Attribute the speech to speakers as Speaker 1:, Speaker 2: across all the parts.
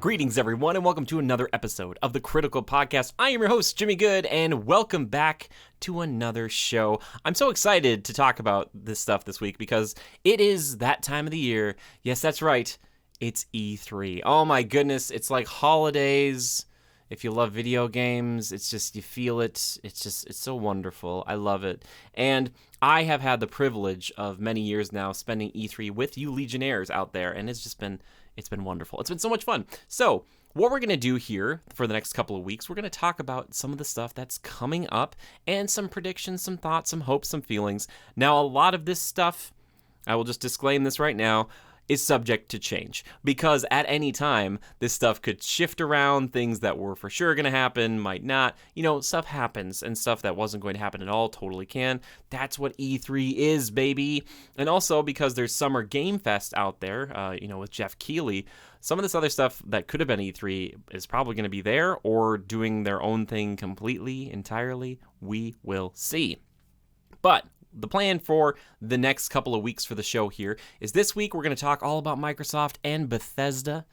Speaker 1: Greetings, everyone, and welcome to another episode of the Critical Podcast. I am your host, Jimmy Good, and welcome back to another show. I'm so excited to talk about this stuff this week because it is that time of the year. Yes, that's right. It's E3. Oh my goodness, it's like holidays. If you love video games, it's just, you feel it. It's so wonderful. I love it. And I have had the privilege of many years now spending E3 with you Legionnaires out there, and it's been wonderful. It's been so much fun. So what we're going to do here for the next couple of weeks, we're going to talk about some of the stuff that's coming up and some predictions, some thoughts, some hopes, some feelings. Now, a lot of this stuff, I will just disclaim this right now, is subject to change because at any time this stuff could shift around. Things that were for sure going to happen might not. Stuff happens, and stuff that wasn't going to happen at all totally can. That's what E3 is, baby. And also because there's Summer Game Fest out there, with Jeff Keighley, some of this other stuff that could have been E3 is probably going to be there or doing their own thing completely, entirely. We will see. But the plan for the next couple of weeks for the show here is this week we're going to talk all about Microsoft and Bethesda,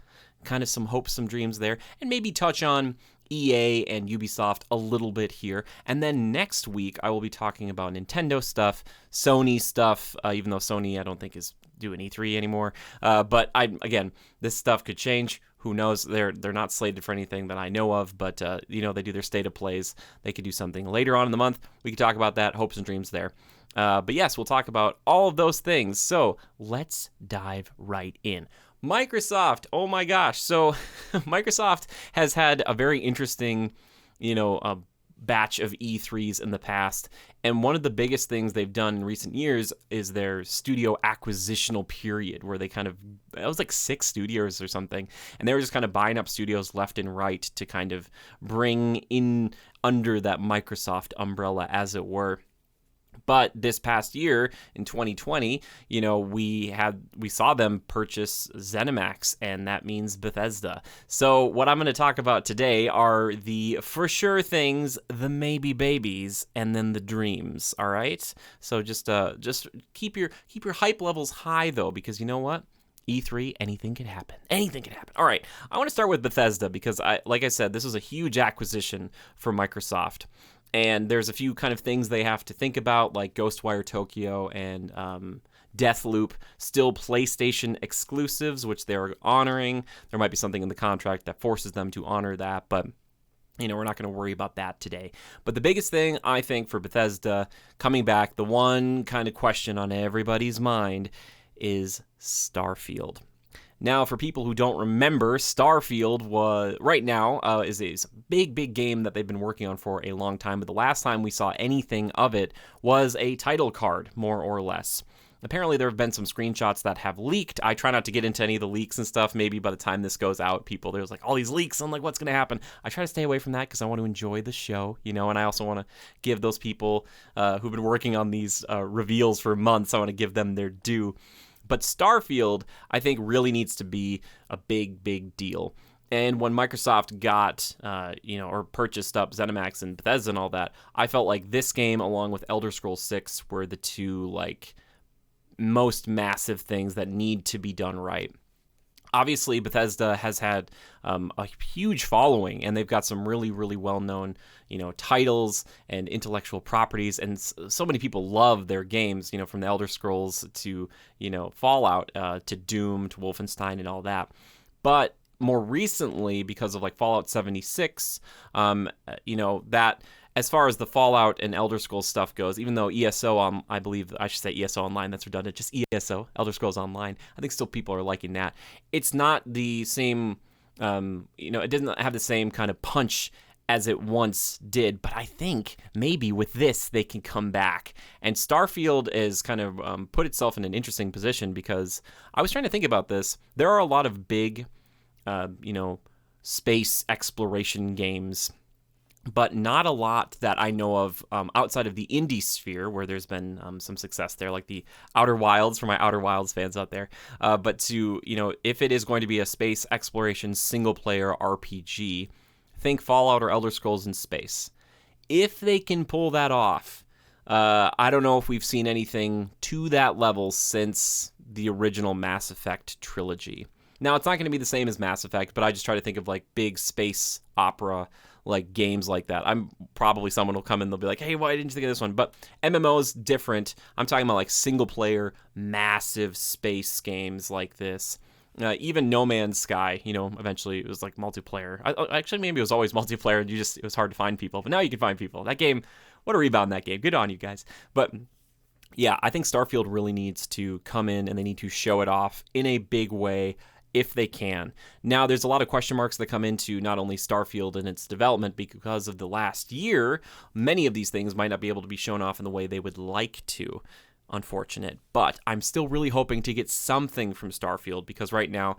Speaker 1: kind of some hopes, some dreams there, and maybe touch on EA and Ubisoft a little bit here. And then next week I will be talking about Nintendo stuff, Sony stuff, even though Sony I don't think is doing E3 anymore. But this stuff could change. Who knows? They're not slated for anything that I know of, but they do their state of plays. They could do something later on in the month. We could talk about that, hopes and dreams there. But yes, we'll talk about all of those things. So let's dive right in. Microsoft, oh my gosh. So Microsoft has had a very interesting, batch of E3s in the past. And one of the biggest things they've done in recent years is their studio acquisitional period, where it was like 6 studios or something. And they were just kind of buying up studios left and right to kind of bring in under that Microsoft umbrella, as it were. But this past year, in 2020, we saw them purchase ZeniMax, and that means Bethesda. So what I'm going to talk about today are the for sure things, the maybe babies, and then the dreams. All right. So just keep your hype levels high though, because you know what? E3, anything could happen. Anything could happen. All right. I want to start with Bethesda because, like I said, this was a huge acquisition for Microsoft. And there's a few kind of things they have to think about, like Ghostwire Tokyo and Deathloop, still PlayStation exclusives, which they're honoring. There might be something in the contract that forces them to honor that, but we're not going to worry about that today. But the biggest thing, I think, for Bethesda coming back, the one kind of question on everybody's mind is Starfield. Now, for people who don't remember, Starfield is a big game that they've been working on for a long time, but the last time we saw anything of it was a title card, more or less. Apparently, there have been some screenshots that have leaked. I try not to get into any of the leaks and stuff. Maybe by the time this goes out, there's like all these leaks. I'm like, what's going to happen? I try to stay away from that because I want to enjoy the show, and I also want to give those people who've been working on these reveals for months, I want to give them their due. But Starfield, I think, really needs to be a big deal. And when Microsoft got, or purchased up ZeniMax and Bethesda and all that, I felt like this game, along with Elder Scrolls 6, were the two, most massive things that need to be done right. Obviously, Bethesda has had a huge following, and they've got some really, really well-known, titles and intellectual properties, and so many people love their games, from the Elder Scrolls to, Fallout, to Doom, to Wolfenstein, and all that. But more recently, because of Fallout 76, that as far as the Fallout and Elder Scrolls stuff goes, even though ESO, I believe I should say ESO Online, that's redundant, just ESO, Elder Scrolls Online, I think still people are liking that. It's not the same, it doesn't have the same kind of punch as it once did, but I think maybe with this they can come back. And Starfield is kind of put itself in an interesting position because I was trying to think about this. There are a lot of big, space exploration games, but not a lot that I know of outside of the indie sphere where there's been some success there, like the Outer Wilds, for my Outer Wilds fans out there. But if it is going to be a space exploration single-player RPG, think Fallout or Elder Scrolls in space. If they can pull that off, I don't know if we've seen anything to that level since the original Mass Effect trilogy. Now, it's not going to be the same as Mass Effect, but I just try to think of like big space opera like games like that. I'm probably someone will come in, they'll be like, hey, why didn't you think of this one? But MMO's different. I'm talking about like single player, massive space games like this. Even No Man's Sky, eventually it was like multiplayer. Actually, maybe it was always multiplayer. It was hard to find people, but now you can find people. That game, what a rebound that game. Good on you guys. But yeah, I think Starfield really needs to come in and they need to show it off in a big way if they can. Now, there's a lot of question marks that come into not only Starfield and its development because of the last year. Many of these things might not be able to be shown off in the way they would like to. Unfortunate, but I'm still really hoping to get something from Starfield because right now,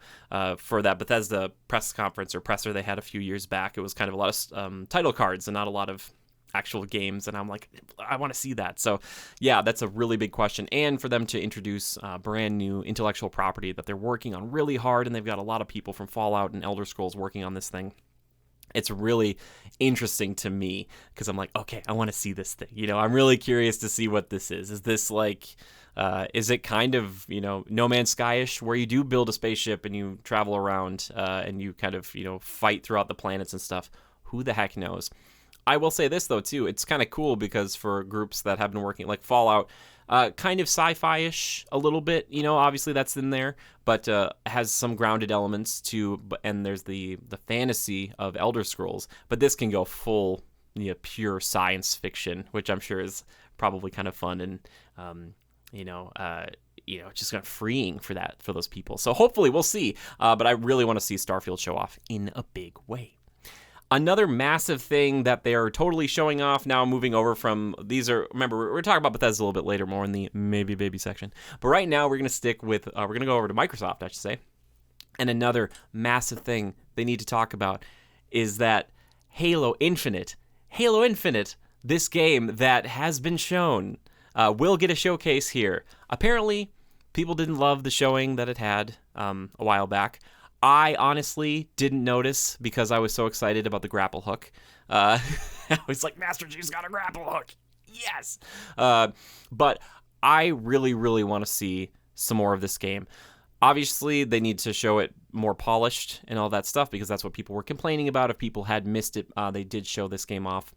Speaker 1: for that Bethesda press conference or presser they had a few years back, it was kind of a lot of title cards and not a lot of actual games, and I'm like, I want to see that. So yeah, that's a really big question. And for them to introduce brand new intellectual property that they're working on really hard, and they've got a lot of people from Fallout and Elder Scrolls working on this thing. It's really interesting to me because I'm like, okay, I want to see this thing. I'm really curious to see what this is. Is this like, is it kind of, No Man's Sky-ish where you do build a spaceship and you travel around and you kind of, fight throughout the planets and stuff? Who the heck knows? I will say this, though, too. It's kind of cool because for groups that have been working, like Fallout, kind of sci-fi-ish a little bit, obviously that's in there, but has some grounded elements too, and there's the fantasy of Elder Scrolls, but this can go full, pure science fiction, which I'm sure is probably kind of fun and, just kind of freeing for those people. So hopefully we'll see, but I really want to see Starfield show off in a big way. Another massive thing that they are totally showing off now, moving over from remember, we're talking about Bethesda a little bit later, more in the maybe baby section. But right now, we're going to stick with, we're going to go over to Microsoft, I should say. And another massive thing they need to talk about is that Halo Infinite, this game that has been shown, will get a showcase here. Apparently, people didn't love the showing that it had a while back. I honestly didn't notice because I was so excited about the grapple hook. I was like, Master Chief's got a grapple hook. Yes! But I really, really want to see some more of this game. Obviously, they need to show it more polished and all that stuff because that's what people were complaining about. If people had missed it, they did show this game off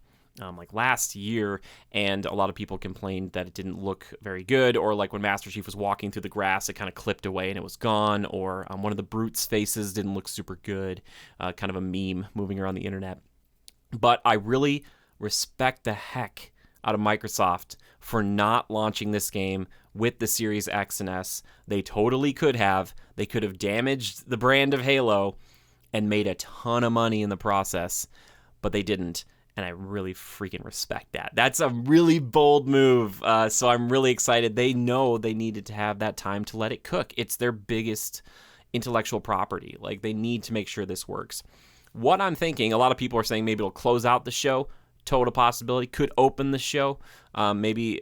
Speaker 1: like last year, and a lot of people complained that it didn't look very good, or like when Master Chief was walking through the grass, it kind of clipped away and it was gone, or one of the brutes' faces didn't look super good, kind of a meme moving around the internet. But I really respect the heck out of Microsoft for not launching this game with the Series X and S. They totally could have. They could have damaged the brand of Halo and made a ton of money in the process, but they didn't. And I really freaking respect that. That's a really bold move. So I'm really excited. They know they needed to have that time to let it cook. It's their biggest intellectual property. Like, they need to make sure this works. What I'm thinking, a lot of people are saying maybe it'll close out the show. Total possibility. Could open the show. Maybe,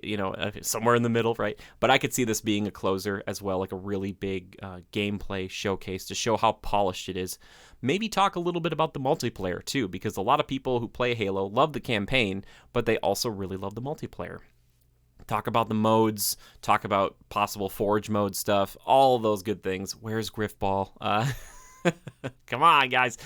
Speaker 1: somewhere in the middle, right? But I could see this being a closer as well, like a really big gameplay showcase to show how polished it is. Maybe talk a little bit about the multiplayer too, because a lot of people who play Halo love the campaign, but they also really love the multiplayer. Talk about the modes, talk about possible Forge mode stuff, all of those good things. Where's Griffball? Come on, guys.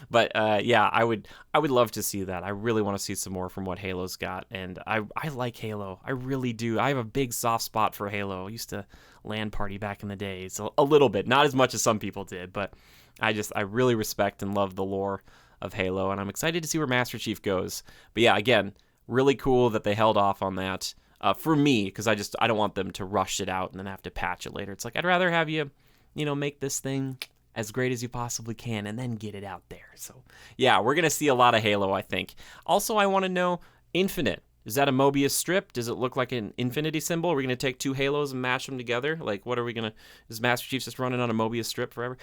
Speaker 1: But yeah, I would love to see that. I really want to see some more from what Halo's got, and I like Halo. I really do. I have a big soft spot for Halo. I used to LAN party back in the day, so a little bit, not as much as some people did, but I really respect and love the lore of Halo, and I'm excited to see where Master Chief goes. But yeah, again, really cool that they held off on that for me, because I don't want them to rush it out and then have to patch it later. It's like, I'd rather have you make this thing as great as you possibly can and then get it out there. So yeah, we're going to see a lot of Halo, I think. Also, I want to know, Infinite. Is that a Mobius strip? Does it look like an infinity symbol? Are we going to take two Halos and mash them together? Like, what are we going to... Is Master Chief just running on a Mobius strip forever?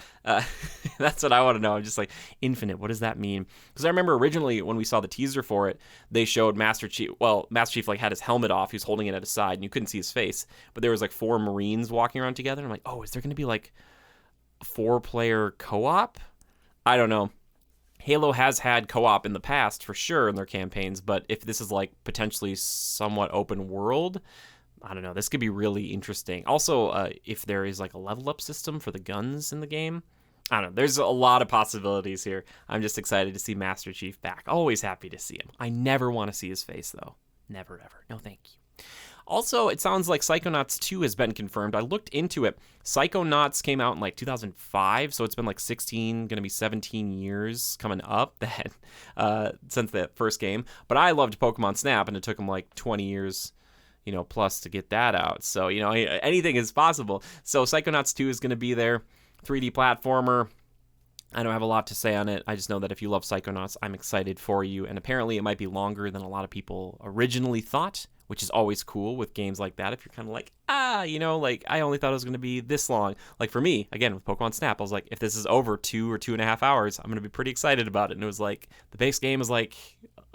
Speaker 1: That's what I want to know. I'm just like, Infinite, what does that mean? Because I remember originally when we saw the teaser for it, they showed Master Chief... Well, Master Chief, like, had his helmet off. He was holding it at his side, and you couldn't see his face. But there was, like, 4 Marines walking around together. And I'm like, oh, is there going to be, like, a 4-player co-op? I don't know. Halo has had co-op in the past, for sure, in their campaigns, but if this is, like, potentially somewhat open world, I don't know, this could be really interesting. Also, if there is, like, a level-up system for the guns in the game, I don't know. There's a lot of possibilities here. I'm just excited to see Master Chief back. Always happy to see him. I never want to see his face, though. Never, ever. No, thank you. Also, it sounds like Psychonauts 2 has been confirmed. I looked into it. Psychonauts came out in like 2005, so it's been like 16, going to be 17 years coming up since that first game. But I loved Pokemon Snap, and it took them like 20 years, plus to get that out. So, anything is possible. So Psychonauts 2 is going to be there. 3D platformer. I don't have a lot to say on it. I just know that if you love Psychonauts, I'm excited for you. And apparently it might be longer than a lot of people originally thought, which is always cool with games like that. If you're kind of like, I only thought it was going to be this long. Like for me, again, with Pokemon Snap, I was like, if this is over 2 or 2.5 hours, I'm going to be pretty excited about it. And it was like, the base game is like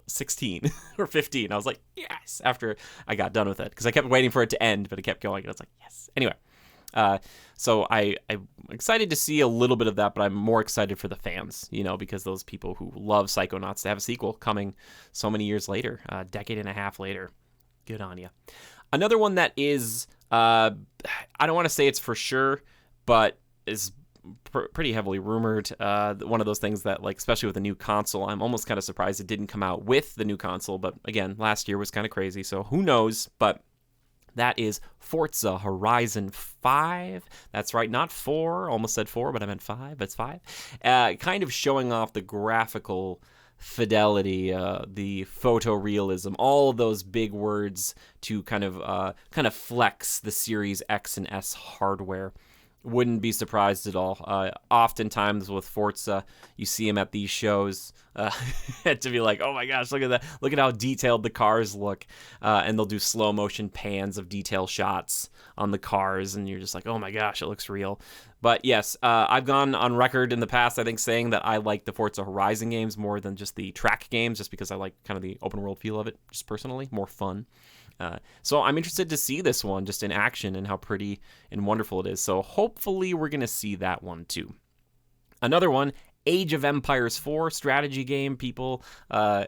Speaker 1: 16 or 15. I was like, yes, after I got done with it. Because I kept waiting for it to end, but it kept going. And I was like, yes. Anyway. So I'm excited to see a little bit of that, but I'm more excited for the fans, because those people who love Psychonauts, to have a sequel coming so many years later, a decade and a half later. Good on you. Another one that is, I don't want to say it's for sure, but is pretty heavily rumored. One of those things that, like, especially with the new console, I'm almost kind of surprised it didn't come out with the new console. But again, last year was kind of crazy, so who knows? But that is Forza Horizon 5. That's right, not 4. Almost said 4, but I meant 5. It's 5. Kind of showing off the graphical fidelity, the photorealism, all of those big words to kind of flex the Series X and S hardware. Wouldn't be surprised at all. Oftentimes with Forza, you see him at these shows to be like, oh my gosh, look at that. Look at how detailed the cars look. And they'll do slow motion pans of detail shots on the cars. And you're just like, oh my gosh, it looks real. But yes, I've gone on record in the past, I think, saying that I like the Forza Horizon games more than just the track games, just because I like kind of the open world feel of it, just personally, more fun. So I'm interested to see this one just in action and how pretty and wonderful it is. So hopefully we're going to see that one too. Another one, Age of Empires 4 strategy game. People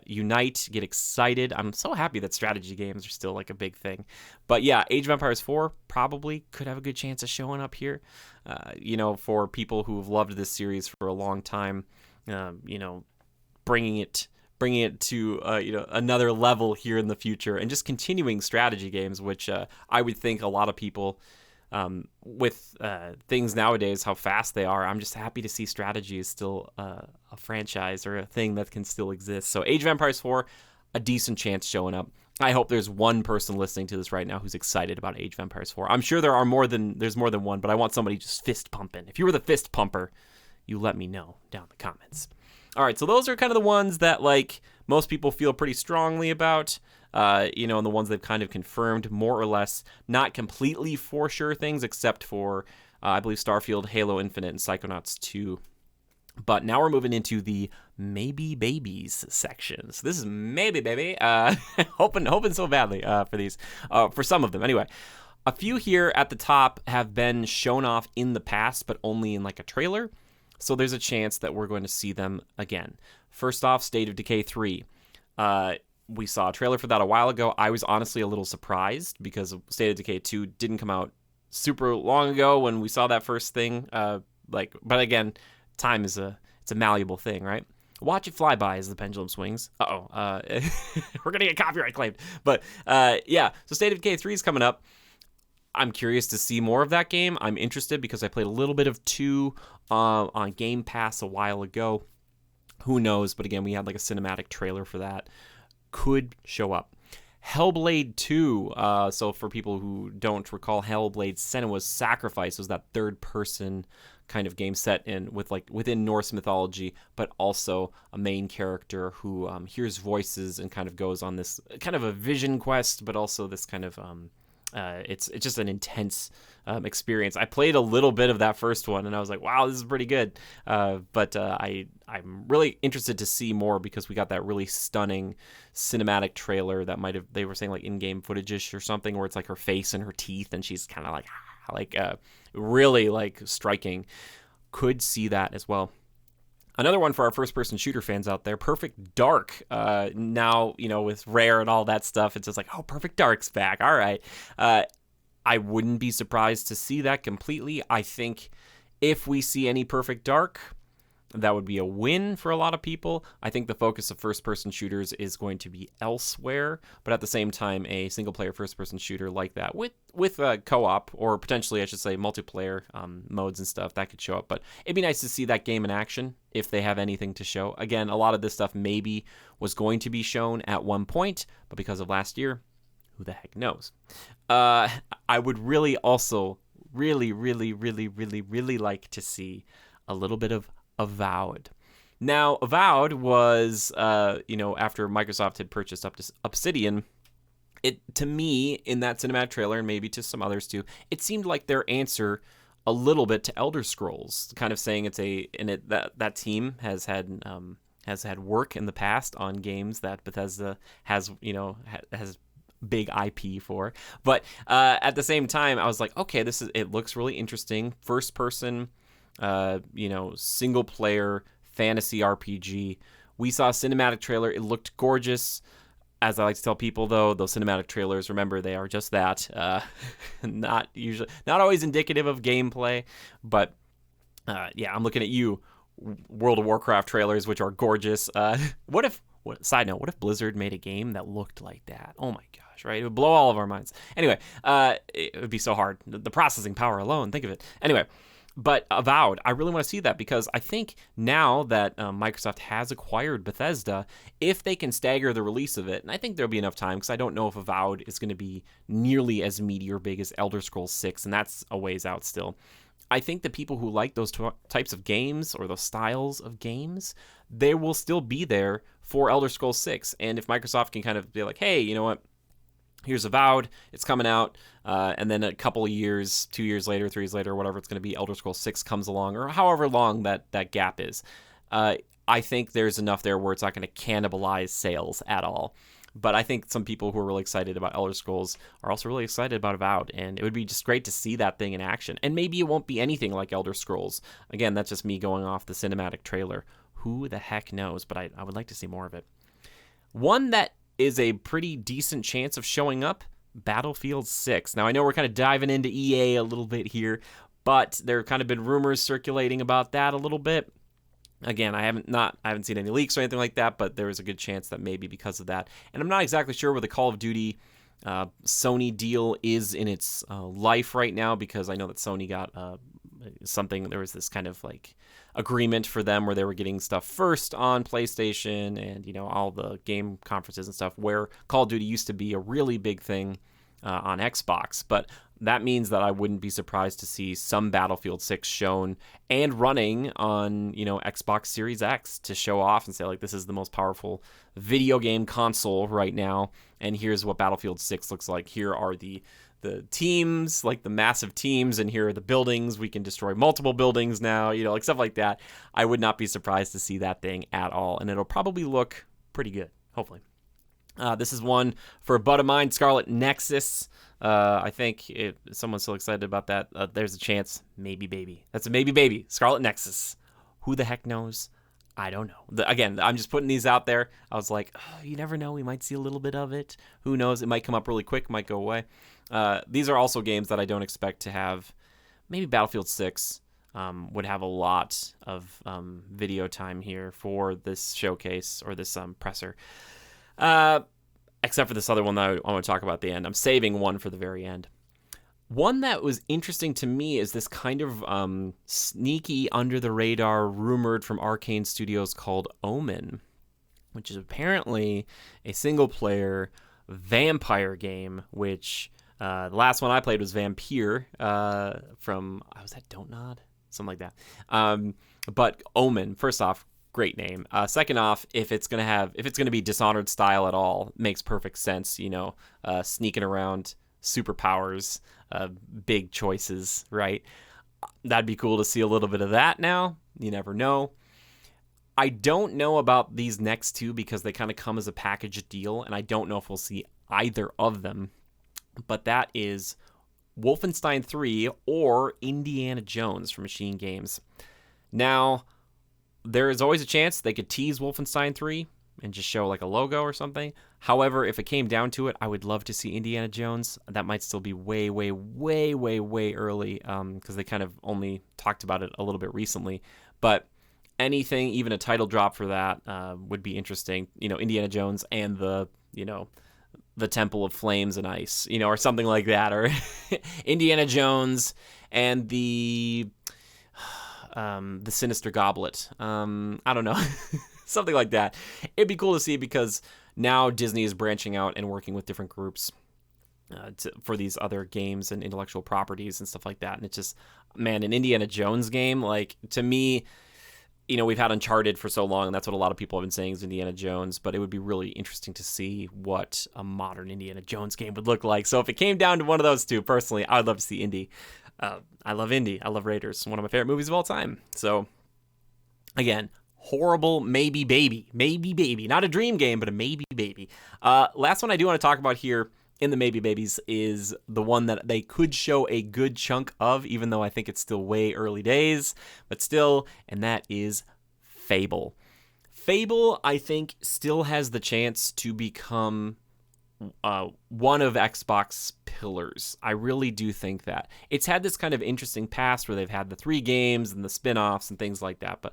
Speaker 1: unite, get excited. I'm so happy that strategy games are still like a big thing. But yeah, Age of Empires 4 probably could have a good chance of showing up here. For people who've loved this series for a long time, bringing it to another level here in the future, and just continuing strategy games, which I would think a lot of people, with things nowadays, how fast they are, I'm just happy to see strategy is still a franchise or a thing that can still exist. So Age of Empires 4, a decent chance showing up. I hope there's one person listening to this right now who's excited about Age of Empires 4. I'm sure there's more than one, but I want somebody just fist pumping. If you were the fist pumper, you let me know down in the comments. All right, so those are kind of the ones that, like, most people feel pretty strongly about, and the ones they've kind of confirmed more or less, not completely for sure things, except for, I believe, Starfield, Halo Infinite, and Psychonauts 2. But now we're moving into the maybe babies section. So this is maybe baby, hoping so badly for these, for some of them anyway. A few here at the top have been shown off in the past, but only in like a trailer. So there's a chance that we're going to see them again. First off, State of Decay 3. We saw a trailer for that a while ago. I was honestly a little surprised because State of Decay 2 didn't come out super long ago when we saw that first thing. But again, time is it's a malleable thing, right? Watch it fly by as the pendulum swings. We're going to get copyright claimed. But so State of Decay 3 is coming up. I'm curious to see more of that game. I'm interested because I played a little bit of 2 on Game Pass a while ago. Who knows? But again, we had like a cinematic trailer for that. Could show up. Hellblade 2. So for people who don't recall, Hellblade Senua's Sacrifice was that third-person kind of game set within Norse mythology, but also a main character who hears voices and kind of goes on this kind of a vision quest, but also this kind of it's just an intense experience. I played a little bit of that first one, and I was like, wow, this is pretty good. But I'm really interested to see more because we got that really stunning cinematic trailer that they were saying like in-game footage-ish or something, where it's like her face and her teeth, and she's kind of like really like striking. Could see that as well. Another one for our first-person shooter fans out there, Perfect Dark. Now, with Rare and all that stuff, it's just like, oh, Perfect Dark's back. All right. I wouldn't be surprised to see that completely. I think If we see any Perfect Dark, that would be a win for a lot of people. I think the focus of first-person shooters is going to be elsewhere, but at the same time, a single-player first-person shooter like that with a co-op, or potentially, I should say, multiplayer modes and stuff, that could show up. But it'd be nice to see that game in action if they have anything to show. Again, a lot of this stuff maybe was going to be shown at one point, but because of last year, who the heck knows? I would really also really like to see a little bit of Avowed. Now, Avowed was, after Microsoft had purchased Obsidian, to me, in that cinematic trailer, and maybe to some others too, it seemed like their answer a little bit to Elder Scrolls, kind of saying that team has had work in the past on games that Bethesda has big IP for. But at the same time, I was like, okay, it looks really interesting. First person, single player fantasy RPG. We saw a cinematic trailer. It looked gorgeous. As I like to tell people, though, those cinematic trailers, remember, they are just that. Not always indicative of gameplay. But I'm looking at you, World of Warcraft trailers, which are gorgeous. Side note, what if Blizzard made a game that looked like that? Oh my gosh, right? It would blow all of our minds. Anyway, it would be so hard. The processing power alone, think of it. Anyway, but Avowed, I really want to see that, because I think now that Microsoft has acquired Bethesda, if they can stagger the release of it, and I think there'll be enough time, because I don't know if Avowed is going to be nearly as meaty or big as Elder Scrolls 6, and that's a ways out still. I think the people who like those types of games, or those styles of games, they will still be there for Elder Scrolls 6. And if Microsoft can kind of be like, hey, you know what? Here's Avowed, it's coming out, and then a couple of years, 2 years later, 3 years later, whatever it's going to be, Elder Scrolls 6 comes along, or however long that gap is. I think there's enough there where it's not going to cannibalize sales at all. But I think some people who are really excited about Elder Scrolls are also really excited about Avowed, and it would be just great to see that thing in action. And maybe it won't be anything like Elder Scrolls. Again, that's just me going off the cinematic trailer. Who the heck knows? But I would like to see more of it. One that is a pretty decent chance of showing up, Battlefield 6. Now, I know we're kind of diving into EA a little bit here, but there have kind of been rumors circulating about that a little bit. Again, I haven't seen any leaks or anything like that, but there is a good chance that maybe because of that. And I'm not exactly sure where the Call of Duty Sony deal is in its life right now, because I know that Sony got there was this kind of like agreement for them where they were getting stuff first on PlayStation and, all the game conferences and stuff, where Call of Duty used to be a really big thing on Xbox. But that means that I wouldn't be surprised to see some Battlefield 6 shown and running on, Xbox Series X to show off and say, like, this is the most powerful video game console right now, and here's what Battlefield 6 looks like. Here are the teams, like the massive teams, and here are the buildings. We can destroy multiple buildings now, like stuff like that. I would not be surprised to see that thing at all, and it'll probably look pretty good, hopefully. This is one for a bud of mine, Scarlet Nexus. I think if someone's so excited about that, there's a chance. Maybe baby. That's a maybe baby. Scarlet Nexus. Who the heck knows? I don't know. Again, I'm just putting these out there. I was like, you never know. We might see a little bit of it. Who knows? It might come up really quick, might go away. These are also games that I don't expect to have. Maybe Battlefield 6 would have a lot of video time here for this showcase or this presser. Except for this other one that I want to talk about at the end. I'm saving one for the very end. One that was interesting to me is this kind of sneaky, under-the-radar, rumored from Arcane Studios called Omen, which is apparently a single-player vampire game, which the last one I played was Vampire from, was that Don't Nod? Something like that. But Omen, first off, great name. Second off, if it's gonna be Dishonored style at all, makes perfect sense. Sneaking around, superpowers, big choices, right? That'd be cool to see a little bit of that now. You never know. I don't know about these next two because they kind of come as a package deal, and I don't know if we'll see either of them. But that is Wolfenstein 3 or Indiana Jones from Machine Games. Now, there is always a chance they could tease Wolfenstein 3, and just show like a logo or something. However, if it came down to it, I would love to see Indiana Jones. That might still be way, way, way, way, way early, because they kind of only talked about it a little bit recently. But anything, even a title drop for that, would be interesting. Indiana Jones and the Temple of Flames and Ice, or something like that, or Indiana Jones and the Sinister Goblet. I don't know. Something like that. It'd be cool to see, because now Disney is branching out and working with different groups for these other games and intellectual properties and stuff like that. And it's just, man, an Indiana Jones game, like, to me, we've had Uncharted for so long, and that's what a lot of people have been saying is Indiana Jones, but it would be really interesting to see what a modern Indiana Jones game would look like. So if it came down to one of those two, personally, I would love to see Indy. I love Indy. I love Raiders. One of my favorite movies of all time. So, again, horrible maybe baby. Maybe baby. Not a dream game, but a maybe baby. Last one I do want to talk about here in the maybe babies is the one that they could show a good chunk of, even though I think it's still way early days, but still, and that is Fable. Fable, I think, still has the chance to become one of Xbox pillars. I really do think that. It's had this kind of interesting past where they've had the 3 games and the spin-offs and things like that, but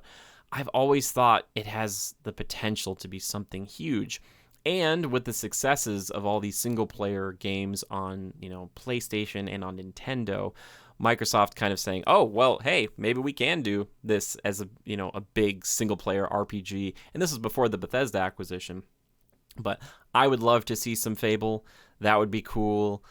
Speaker 1: I've always thought it has the potential to be something huge. And with the successes of all these single-player games on, PlayStation and on Nintendo, Microsoft kind of saying, oh, well, hey, maybe we can do this as a big single-player RPG. And this was before the Bethesda acquisition. But I would love to see some Fable. That would be cool.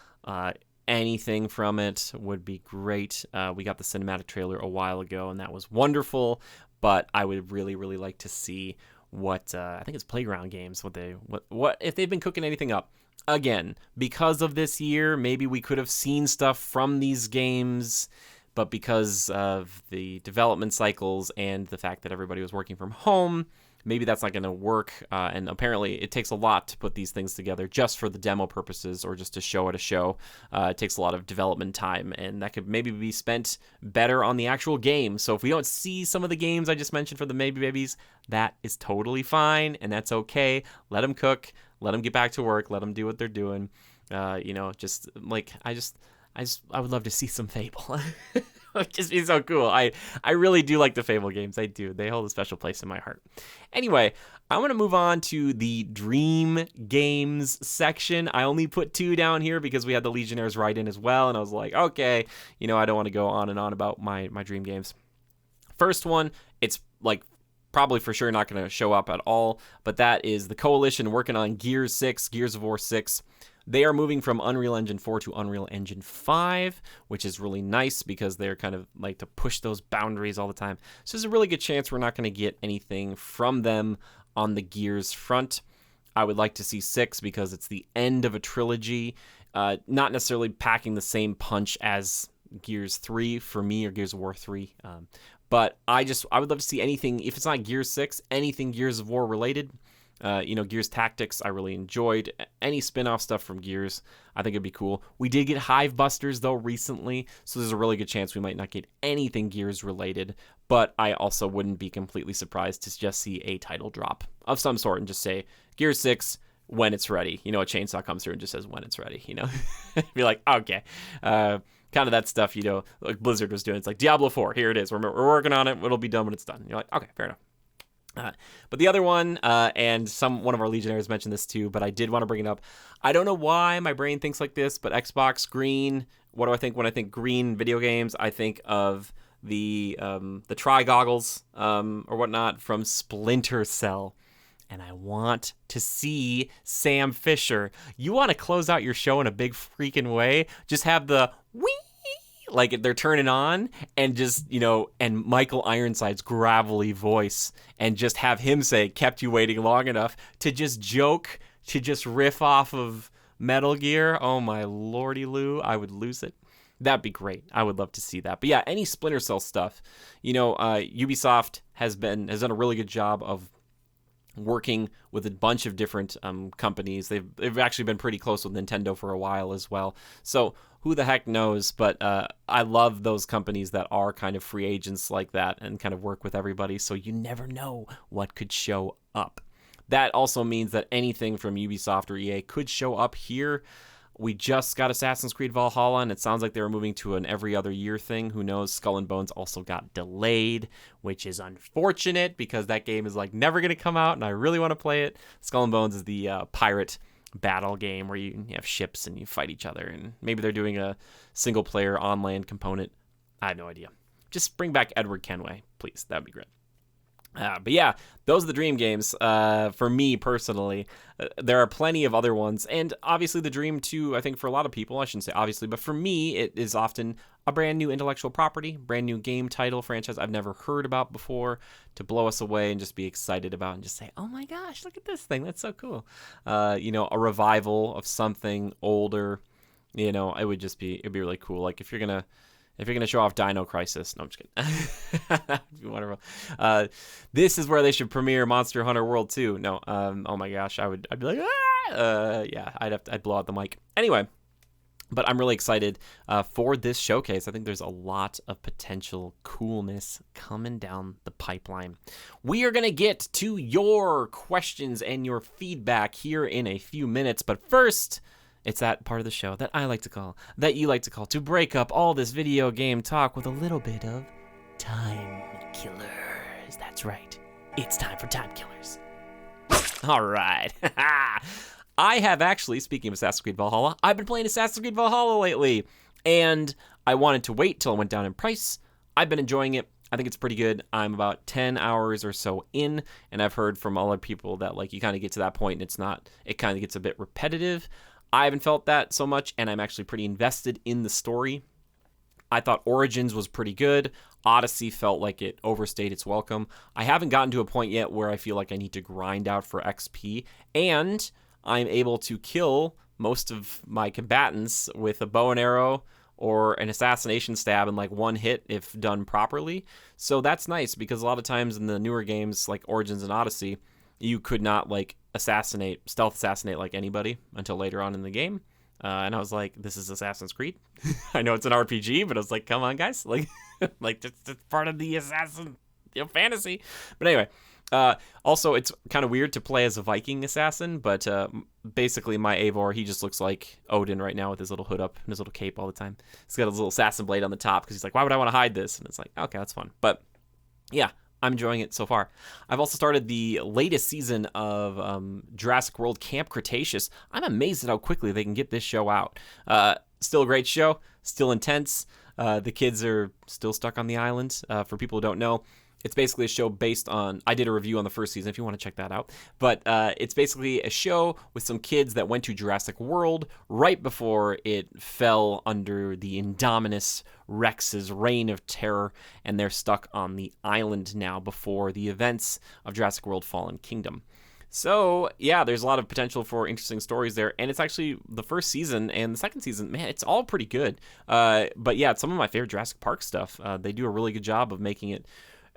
Speaker 1: Anything from it would be great. We got the cinematic trailer a while ago, and that was wonderful. But I would really, really like to see what I think it's Playground Games. What if they've been cooking anything up? Again, because of this year, maybe we could have seen stuff from these games, but because of the development cycles and the fact that everybody was working from home, maybe that's not going to work. And apparently it takes a lot to put these things together just for the demo purposes or just to show at a show. It takes a lot of development time, and that could maybe be spent better on the actual game. So if we don't see some of the games I just mentioned for the Maybe Babies, that is totally fine, and that's okay. Let them cook. Let them get back to work. Let them do what they're doing. Just like I would love to see some Fable. It would just be so cool. I really do like the Fable games. I do. They hold a special place in my heart. Anyway, I'm going to move on to the Dream Games section. I only put 2 down here because we had the Legionnaires write in as well, and I was like, okay, I don't want to go on and on about my Dream Games. First one, it's like probably for sure not going to show up at all, but that is the Coalition working on Gears of War 6. They are moving from Unreal Engine 4 to Unreal Engine 5, which is really nice because they're kind of like to push those boundaries all the time. So there's a really good chance we're not going to get anything from them on the Gears front. I would like to see 6 because it's the end of a trilogy, not necessarily packing the same punch as Gears 3 for me, or Gears of War 3. But I would love to see anything, if it's not Gears 6, anything Gears of War related. Gears Tactics, I really enjoyed. Any spin-off stuff from Gears, I think it'd be cool. We did get Hive Busters, though, recently, so there's a really good chance we might not get anything Gears related, but I also wouldn't be completely surprised to just see a title drop of some sort and just say, Gears 6, when it's ready. A chainsaw comes through and just says, when it's ready, Be like, okay. Kind of that stuff, like Blizzard was doing. It's like, Diablo 4, here it is. We're working on it. It'll be done when it's done. You're like, okay, fair enough. But the other one, and one of our Legionnaires mentioned this too, but I did want to bring it up. I don't know why my brain thinks like this, but Xbox green. What do I think when I think green video games? I think of the Tri goggles or whatnot from Splinter Cell. And I want to see Sam Fisher. You want to close out your show in a big freaking way? Just have the wee, like they're turning on, and just, and Michael Ironside's gravelly voice, and just have him say, kept you waiting long enough, to just joke, to just riff off of Metal Gear. Oh my lordy Lou, I would lose it. That'd be great. I would love to see that. But yeah, any Splinter Cell stuff. Ubisoft has done a really good job of working with a bunch of different companies. They've actually been pretty close with Nintendo for a while as well. So who the heck knows? But I love those companies that are kind of free agents like that and kind of work with everybody. So you never know what could show up. that also means that anything from Ubisoft or EA could show up here. We just got Assassin's Creed Valhalla, and it sounds like they were moving to an every other year thing. Who knows? Skull and Bones also got delayed, which is unfortunate because that game is like never going to come out, and I really want to play it. Skull and Bones is the pirate battle game where you have ships and you fight each other, and maybe they're doing a single player on-land component. I have no idea. Just bring back Edward Kenway, please. That would be great. But yeah, those are the dream games for me personally. There are plenty of other ones, and obviously the dream too, I think for a lot of people, I shouldn't say obviously, but for me it is often a brand new intellectual property, brand new game title, franchise I've never heard about before, to blow us away and just be excited about and just say, oh my gosh, look at this thing, that's so cool. A revival of something older, it'd be really cool. Like if you're gonna show off Dino Crisis, no, I'm just kidding. That'd be wonderful. This is where they should premiere Monster Hunter World 2. No, oh my gosh, I'd be like, yeah, I'd blow out the mic. Anyway, but I'm really excited for this showcase. I think there's a lot of potential coolness coming down the pipeline. We are gonna get to your questions and your feedback here in a few minutes, but first, it's that part of the show that you like to call, to break up all this video game talk with a little bit of Time Killers. That's right. It's time for Time Killers. All right. I have actually, speaking of Assassin's Creed Valhalla, I've been playing Assassin's Creed Valhalla lately, and I wanted to wait till it went down in price. I've been enjoying it. I think it's pretty good. I'm about 10 hours or so in, and I've heard from other people that like you kind of get to that point and it kind of gets a bit repetitive. I haven't felt that so much, and I'm actually pretty invested in the story. I thought Origins was pretty good. Odyssey felt like it overstayed its welcome. I haven't gotten to a point yet where I feel like I need to grind out for XP, and I'm able to kill most of my combatants with a bow and arrow or an assassination stab in like one hit if done properly. So that's nice, because a lot of times in the newer games like Origins and Odyssey, you could not like stealth assassinate like anybody until later on in the game. And I was like, this is Assassin's Creed. I know it's an RPG, but I was like, come on, guys. Like that's part of the assassin fantasy. But anyway, also it's kind of weird to play as a Viking assassin, but basically my Eivor, he just looks like Odin right now with his little hood up and his little cape all the time. He's got his little assassin blade on the top because he's like, why would I want to hide this? And it's like, okay, that's fun. But yeah, I'm enjoying it so far. I've also started the latest season of Jurassic World Camp Cretaceous. I'm amazed at how quickly they can get this show out. Still a great show, still intense. The kids are still stuck on the island. For people who don't know, it's basically a show based on, I did a review on the first season if you want to check that out, but it's basically a show with some kids that went to Jurassic World right before it fell under the Indominus Rex's reign of terror, and they're stuck on the island now before the events of Jurassic World Fallen Kingdom. So, yeah, there's a lot of potential for interesting stories there, and it's actually the first season and the second season, man, it's all pretty good. But yeah, it's some of my favorite Jurassic Park stuff. They do a really good job of making it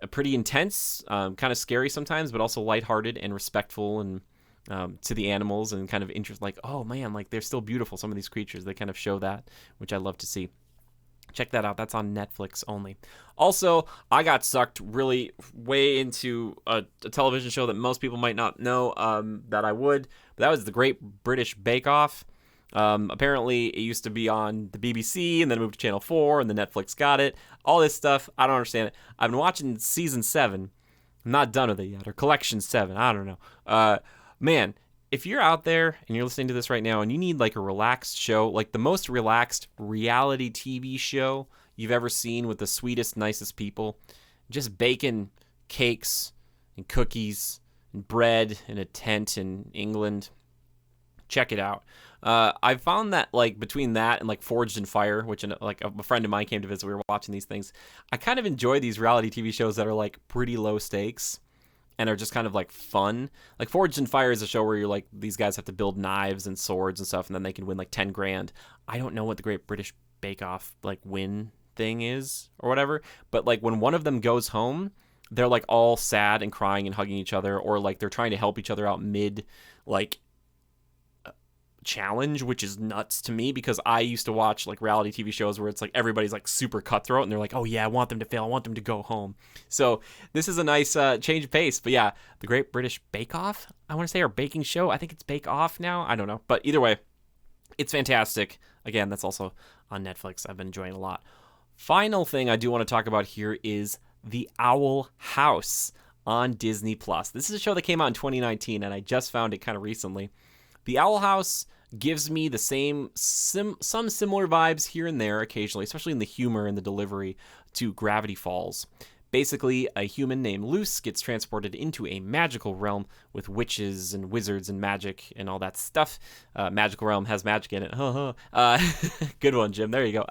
Speaker 1: pretty intense, kind of scary sometimes, but also lighthearted and respectful and to the animals and kind of interest. Like, oh man, like they're still beautiful. Some of these creatures, they kind of show that, which I love to see. Check that out. That's on Netflix only. Also, I got sucked really way into a television show that most people might not know that I would. But that was the Great British Bake Off. Apparently, it used to be on the BBC and then moved to Channel 4 and then Netflix got it. All this stuff, I don't understand it. I've been watching Season 7. I'm not done with it yet. Or Collection 7. I don't know. Man, if you're out there and you're listening to this right now and you need like a relaxed show, like the most relaxed reality TV show you've ever seen with the sweetest, nicest people, just baking cakes and cookies and bread in a tent in England, check it out. I found that like between that and like Forged in Fire, which like a friend of mine came to visit, we were watching these things. I kind of enjoy these reality TV shows that are like pretty low stakes and are just kind of like fun. Like Forged in Fire is a show where you're like, these guys have to build knives and swords and stuff, and then they can win like 10 grand. I don't know what the Great British Bake Off like win thing is or whatever, but like when one of them goes home, they're like all sad and crying and hugging each other, or like they're trying to help each other out mid like challenge, which is nuts to me because I used to watch like reality TV shows where it's like everybody's like super cutthroat and they're like, oh yeah, I want them to fail, I want them to go home. So this is a nice change of pace. But yeah, the Great British Bake Off, I want to say, or baking show. I think it's Bake Off now. I don't know, but either way, it's fantastic. Again, that's also on Netflix. I've been enjoying a lot. Final thing I do want to talk about here is The Owl House on Disney Plus. This is a show that came out in 2019, and I just found it kind of recently. The Owl House gives me the some similar vibes here and there occasionally, especially in the humor and the delivery, to Gravity Falls. Basically, a human named Luce gets transported into a magical realm with witches and wizards and magic and all that stuff. Magical realm has magic in it. Good one, Jim. There you go.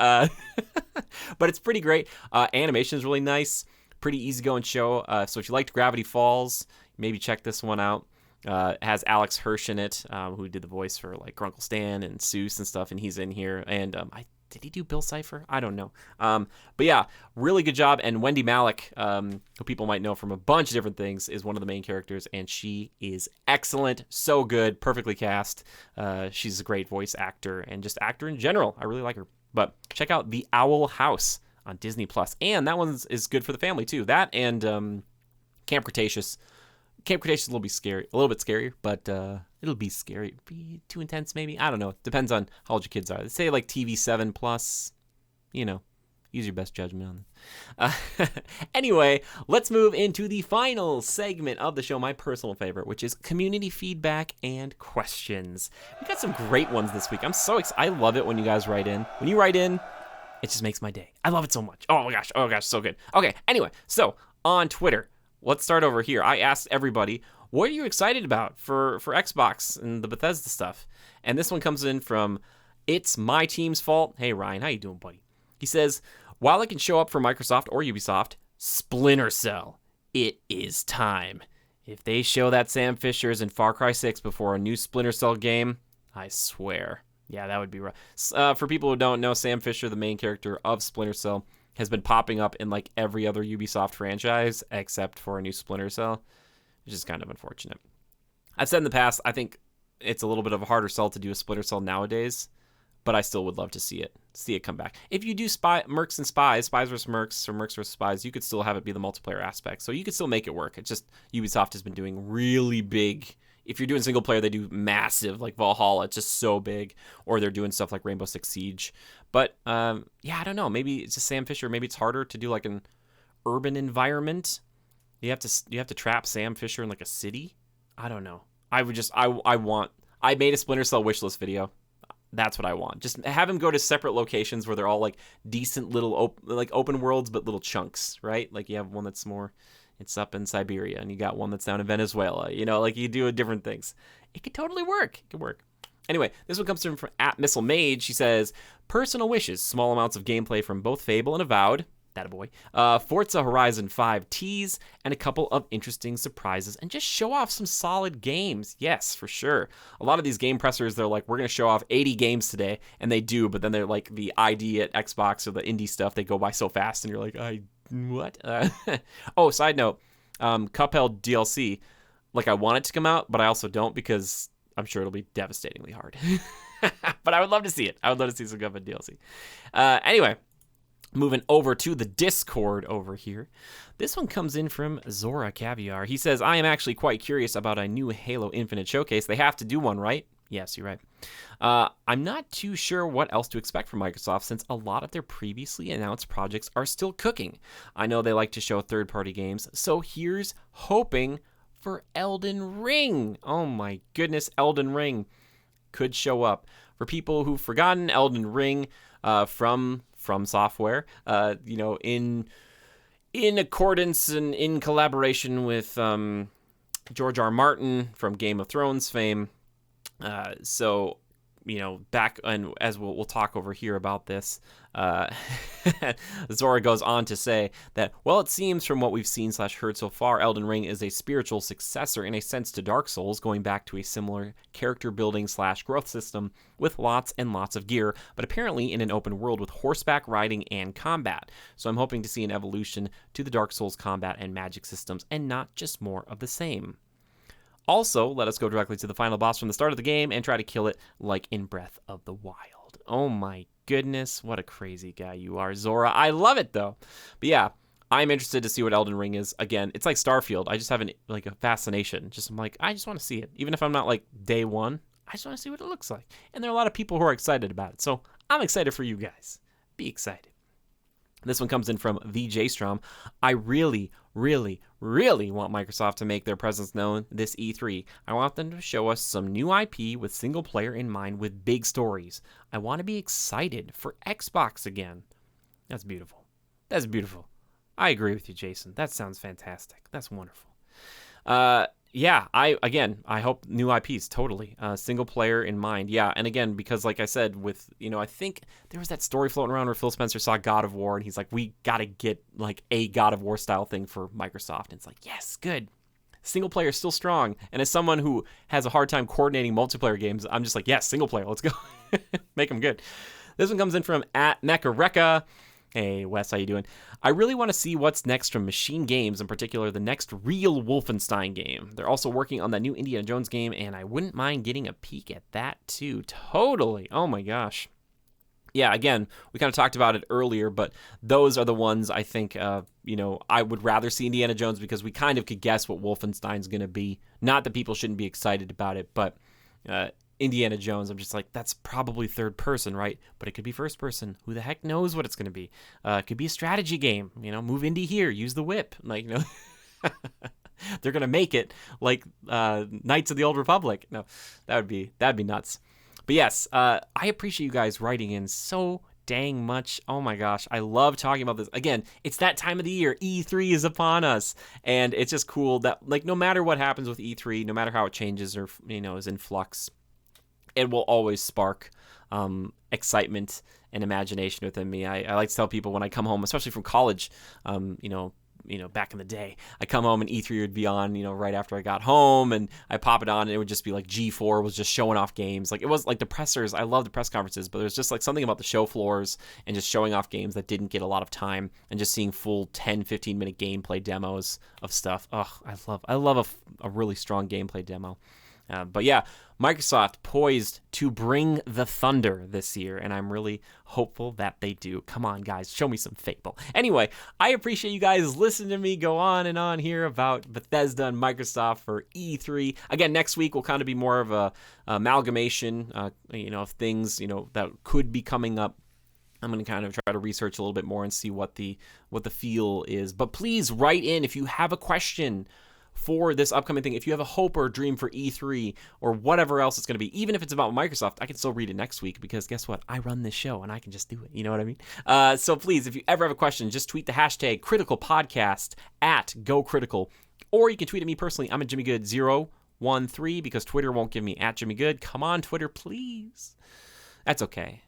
Speaker 1: But it's pretty great. Animation is really nice. Pretty easygoing show. So if you liked Gravity Falls, maybe check this one out. It has Alex Hirsch in it, who did the voice for like Grunkle Stan and Seuss and stuff, and he's in here. And did he do Bill Cipher? I don't know. But yeah, really good job. And Wendy Malick, who people might know from a bunch of different things, is one of the main characters, and she is excellent. So good, perfectly cast. She's a great voice actor and just actor in general. I really like her. But check out The Owl House on Disney Plus, and that one is good for the family too. That and Camp Cretaceous. Camp Cretaceous is a little bit scarier, but it'll be scary. Be too intense, maybe. I don't know. Depends on how old your kids are. They say like TV 7 plus. You know, use your best judgment on this. Anyway, let's move into the final segment of the show, my personal favorite, which is community feedback and questions. We got some great ones this week. I'm so excited. I love it when you guys write in. When you write in, it just makes my day. I love it so much. Oh my gosh, so good. Okay, anyway, so on Twitter. Let's start over here. I asked everybody, what are you excited about for Xbox and the Bethesda stuff? And this one comes in from It's My Team's Fault. Hey, Ryan, how you doing, buddy? He says, while it can show up for Microsoft or Ubisoft, Splinter Cell, it is time. If they show that Sam Fisher's in Far Cry 6 before a new Splinter Cell game, I swear. Yeah, that would be rough. For people who don't know, Sam Fisher, the main character of Splinter Cell, has been popping up in like every other Ubisoft franchise except for a new Splinter Cell, which is kind of unfortunate. I've said in the past, I think it's a little bit of a harder sell to do a Splinter Cell nowadays, but I still would love to see it come back. If you do Mercs and Spies versus Mercs or Mercs versus Spies, you could still have it be the multiplayer aspect, so you could still make it work. It's just Ubisoft has been doing really big. If you're doing single player, they do massive, like Valhalla. It's just so big. Or they're doing stuff like Rainbow Six Siege. But, yeah, I don't know. Maybe it's just Sam Fisher. Maybe it's harder to do, like, an urban environment. You have to trap Sam Fisher in, like, a city. I don't know. I made a Splinter Cell wishlist video. That's what I want. Just have him go to separate locations where they're all, like, decent little, open worlds, but little chunks, right? Like, you have one that's more... It's up in Siberia, and you got one that's down in Venezuela. You know, like you do different things. It could totally work. It could work. Anyway, this one comes from @MissileMage. She says, personal wishes, small amounts of gameplay from both Fable and Avowed. That a boy. Forza Horizon 5 tease, and a couple of interesting surprises, and just show off some solid games. Yes, for sure. A lot of these game pressers, they're like, we're going to show off 80 games today, and they do, but then they're like the ID at Xbox or the indie stuff, they go by so fast, and you're like, what? Oh, side note, Cuphead DLC, like I want it to come out, but I also don't because I'm sure it'll be devastatingly hard. But I would love to see it. I would love to see some Cuphead DLC. Anyway, moving over to the Discord over here. This one comes in from Zora Caviar. He says, I am actually quite curious about a new Halo Infinite showcase. They have to do one, right? Yes, you're right. I'm not too sure what else to expect from Microsoft since a lot of their previously announced projects are still cooking. I know they like to show third-party games, so here's hoping for Elden Ring. Oh my goodness, Elden Ring could show up. For people who've forgotten, Elden Ring from Software, in accordance and in collaboration with George R. Martin from Game of Thrones fame. So, back, and as we'll talk over here about this, Zora goes on to say that, well, it seems from what we've seen / heard so far, Elden Ring is a spiritual successor in a sense to Dark Souls, going back to a similar character building / growth system with lots and lots of gear, but apparently in an open world with horseback riding and combat. So I'm hoping to see an evolution to the Dark Souls combat and magic systems and not just more of the same. Also, let us go directly to the final boss from the start of the game and try to kill it like in Breath of the Wild. Oh my goodness, what a crazy guy you are, Zora. I love it, though. But yeah, I'm interested to see what Elden Ring is. Again, it's like Starfield. I just have a fascination. I'm like, I just want to see it. Even if I'm not like day one, I just want to see what it looks like. And there are a lot of people who are excited about it. So I'm excited for you guys. Be excited. This one comes in from VJ Strom. I really, really, really want Microsoft to make their presence known this E3. I want them to show us some new IP with single player in mind with big stories. I want to be excited for Xbox again. That's beautiful. That's beautiful. I agree with you, Jason. That sounds fantastic. That's wonderful. Yeah, I hope new IPs, totally. Single player in mind. Yeah, and again, because like I said, with, I think there was that story floating around where Phil Spencer saw God of War, and he's like, we got to get like a God of War style thing for Microsoft. And it's like, yes, good. Single player is still strong. And as someone who has a hard time coordinating multiplayer games, I'm just like, yes, single player, let's go. Make them good. This one comes in from @Mecha Hey, Wes, how you doing? I really want to see what's next from Machine Games, in particular the next real Wolfenstein game. They're also working on that new Indiana Jones game, and I wouldn't mind getting a peek at that too. Totally. Oh my gosh. Yeah, again, we kind of talked about it earlier, but those are the ones I think, I would rather see Indiana Jones because we kind of could guess what Wolfenstein's going to be. Not that people shouldn't be excited about it, but Indiana Jones, I'm just like, that's probably third person, right? But it could be first person. Who the heck knows what it's going to be? It could be a strategy game. Move into here, use the whip. They're going to make it like Knights of the Old Republic. No, that'd be nuts. But yes, I appreciate you guys writing in so dang much. Oh my gosh, I love talking about this. Again, it's that time of the year. E3 is upon us, and it's just cool that no matter what happens with E3, no matter how it changes or is in flux, it will always spark excitement and imagination within me. I like to tell people when I come home, especially from college, back in the day, I come home and E3 would be on, right after I got home, and I pop it on, and it would just be like G4 was just showing off games. Like, it was like the pressers. I love the press conferences, but there's just like something about the show floors and just showing off games that didn't get a lot of time, and just seeing full 10-15 minute gameplay demos of stuff. I love a really strong gameplay demo. But yeah, Microsoft poised to bring the thunder this year, and I'm really hopeful that they do. Come on, guys, show me some Fable. Anyway, I appreciate you guys listening to me go on and on here about Bethesda and Microsoft for E3. Again, next week will kind of be more of a amalgamation, of things, that could be coming up. I'm going to kind of try to research a little bit more and see what the feel is. But please write in if you have a question for this upcoming thing. If you have a hope or a dream for E3 or whatever else it's going to be, even if it's about Microsoft, I can still read it next week because guess what? I run this show and I can just do it. You know what I mean? So please, if you ever have a question, just tweet the hashtag #CriticalPodcast @GoCritical, or you can tweet at me personally. I'm at JimmyGood013 because Twitter won't give me @JimmyGood. Come on, Twitter, please. That's okay.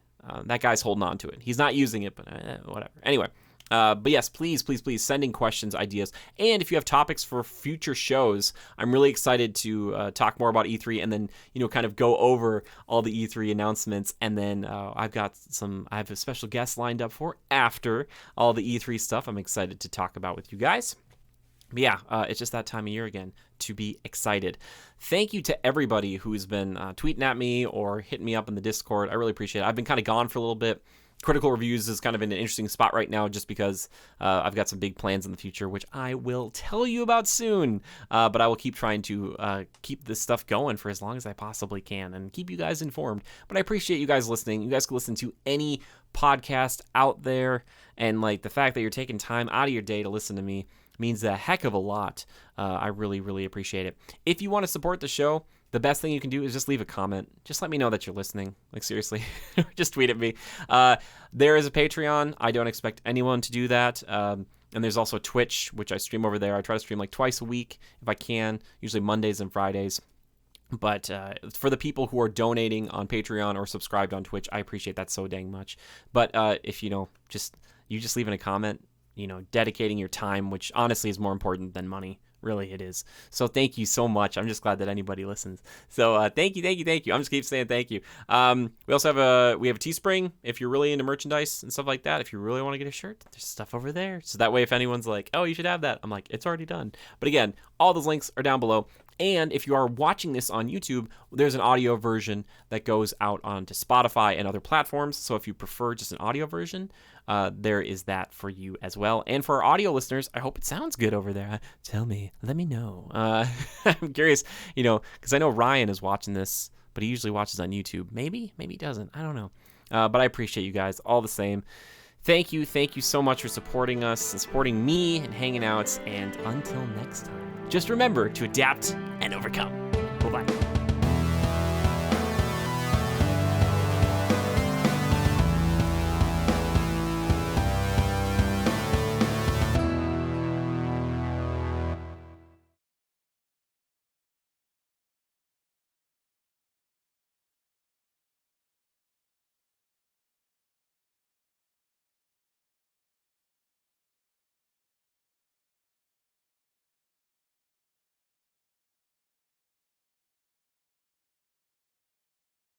Speaker 1: That guy's holding on to it. He's not using it, but whatever. Anyway. But yes, please send in questions, ideas. And if you have topics for future shows, I'm really excited to talk more about E3 and then, kind of go over all the E3 announcements. And then I have a special guest lined up for after all the E3 stuff I'm excited to talk about with you guys. But yeah, it's just that time of year again to be excited. Thank you to everybody who's been tweeting at me or hitting me up in the Discord. I really appreciate it. I've been kind of gone for a little bit. Critical Reviews is kind of in an interesting spot right now just because I've got some big plans in the future, which I will tell you about soon. But I will keep trying to keep this stuff going for as long as I possibly can and keep you guys informed. But I appreciate you guys listening. You guys can listen to any podcast out there. And the fact that you're taking time out of your day to listen to me means a heck of a lot. I really, really appreciate it. If you want to support the show, the best thing you can do is just leave a comment. Just let me know that you're listening. Seriously, just tweet at me. There is a Patreon. I don't expect anyone to do that. And there's also Twitch, which I stream over there. I try to stream twice a week if I can, usually Mondays and Fridays. But for the people who are donating on Patreon or subscribed on Twitch, I appreciate that so dang much. But if just leaving a comment, dedicating your time, which honestly is more important than money. Really, it is. So thank you so much. I'm just glad that anybody listens. So thank you. I'm just keep saying thank you. We also have a Teespring. If you're really into merchandise and stuff like that, if you really want to get a shirt, there's stuff over there. So that way, if anyone's like, oh, you should have that, I'm like, it's already done. But again, all those links are down below. And if you are watching this on YouTube, there's an audio version that goes out onto Spotify and other platforms. So if you prefer just an audio version, there is that for you as well. And for our audio listeners, I hope it sounds good over there. Tell me, let me know. I'm curious, because I know Ryan is watching this, but he usually watches on YouTube. Maybe he doesn't. I don't know. But I appreciate you guys all the same. Thank you so much for supporting us and supporting me and hanging out. And until next time, just remember to adapt and overcome. Bye-bye.